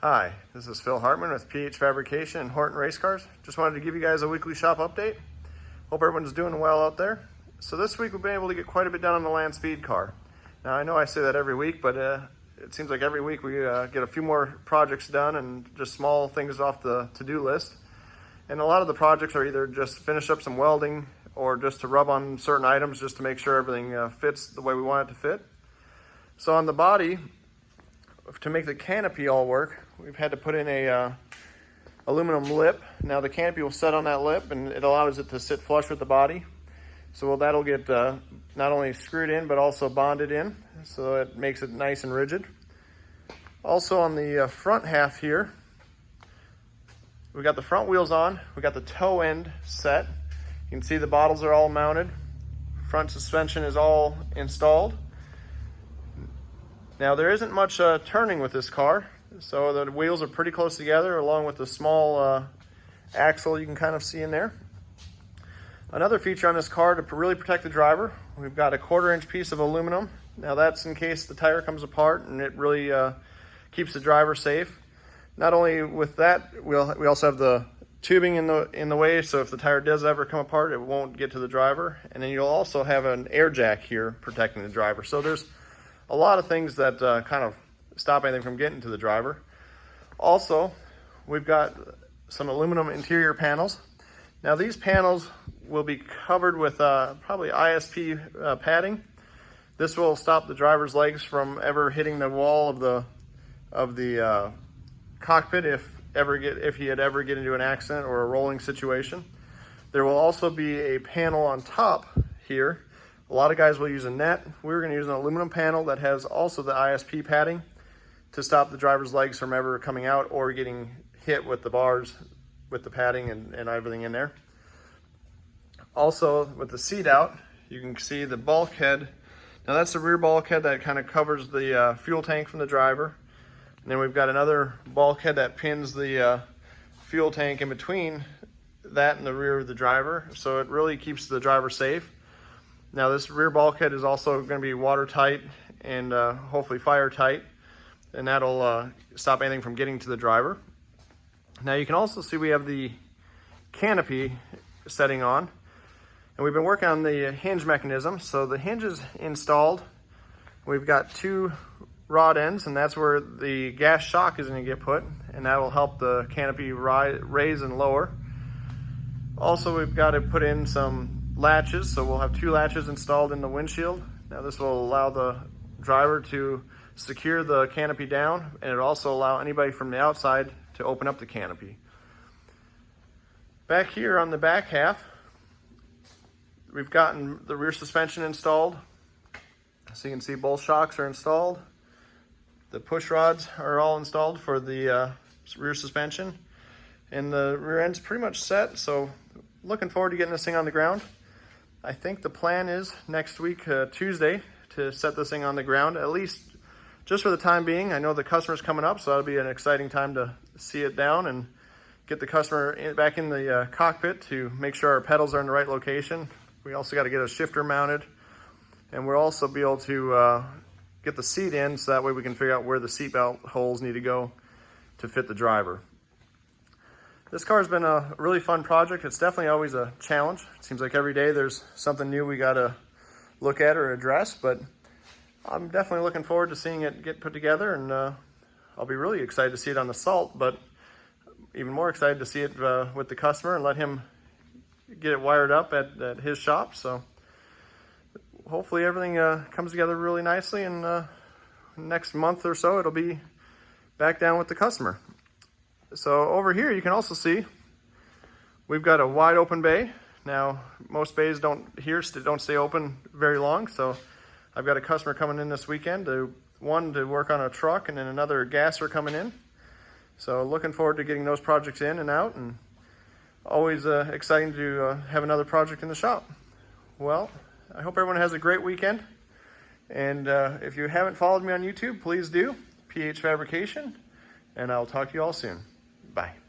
Hi, this is Phil Hartman with PH Fabrication and Horton Race Cars. Just wanted to give you guys a weekly shop update. Hope everyone's doing well out there. So this week we've been able to get quite a bit done on the land speed car. Now I know I say that every week, but it seems like every week we get a few more projects done and just small things off the to-do list. And a lot of the projects are either just finish up some welding or just to rub on certain items just to make sure everything fits the way we want it to fit. So on the body, to make the canopy all work, we've had to put in a aluminum lip. Now the canopy will set on that lip and it allows it to sit flush with the body. So that'll get not only screwed in but also bonded in, so it makes it nice and rigid. Also on the front half here, we got the front wheels on, we got the toe end set. You can see the bottles are all mounted. Front suspension is all installed. Now there isn't much turning with this car, so the wheels are pretty close together along with the small axle you can kind of see in there. Another feature on this car to really protect the driver, we've got a 1/4-inch piece of aluminum. Now that's in case the tire comes apart, and it really keeps the driver safe. Not only with that, we also have the tubing in the way, so if the tire does ever come apart, it won't get to the driver. And then you'll also have an air jack here protecting the driver. So there's a lot of things that kind of stop anything from getting to the driver. Also, we've got some aluminum interior panels. Now these panels will be covered with probably ISP padding. This will stop the driver's legs from ever hitting the wall of the cockpit if he had ever get into an accident or a rolling situation. There will also be a panel on top here. A lot of guys will use a net. We're going to use an aluminum panel that has also the ISP padding to stop the driver's legs from ever coming out or getting hit with the bars with the padding and everything in there. Also, with the seat out, you can see the bulkhead. Now that's the rear bulkhead that kind of covers the fuel tank from the driver. And then we've got another bulkhead that pins the fuel tank in between that and the rear of the driver. So it really keeps the driver safe. Now this rear bulkhead is also going to be watertight and hopefully fire tight, and that'll stop anything from getting to the driver. Now you can also see we have the canopy setting on, and we've been working on the hinge mechanism. So the hinge is installed. We've got 2 rod ends, and that's where the gas shock is going to get put, and that will help the canopy raise and lower. Also, we've got to put in some latches, so we'll have 2 latches installed in the windshield. Now this will allow the driver to secure the canopy down, and it'll also allow anybody from the outside to open up the canopy. Back here on the back half, we've gotten the rear suspension installed. So you can see both shocks are installed. The push rods are all installed for the rear suspension, and the rear end's pretty much set. So looking forward to getting this thing on the ground. I think the plan is next week, Tuesday, to set this thing on the ground, at least just for the time being. I know the customer's coming up, so that'll be an exciting time to see it down and get the customer back in the cockpit to make sure our pedals are in the right location. We also got to get a shifter mounted, and we'll also be able to get the seat in, so that way we can figure out where the seatbelt holes need to go to fit the driver. This car has been a really fun project. It's definitely always a challenge. It seems like every day there's something new we got to look at or address, but I'm definitely looking forward to seeing it get put together, and I'll be really excited to see it on the salt, but even more excited to see it with the customer and let him get it wired up at his shop. So hopefully everything comes together really nicely, and next month or so it'll be back down with the customer. So over here you can also see we've got a wide open bay. Now most bays don't stay open very long, so I've got a customer coming in this weekend, one to work on a truck, and then another gasser coming in. So looking forward to getting those projects in and out, and always exciting to have another project in the shop. Well, I hope everyone has a great weekend, and if you haven't followed me on YouTube, please do, PH Fabrication, and I'll talk to you all soon. Bye.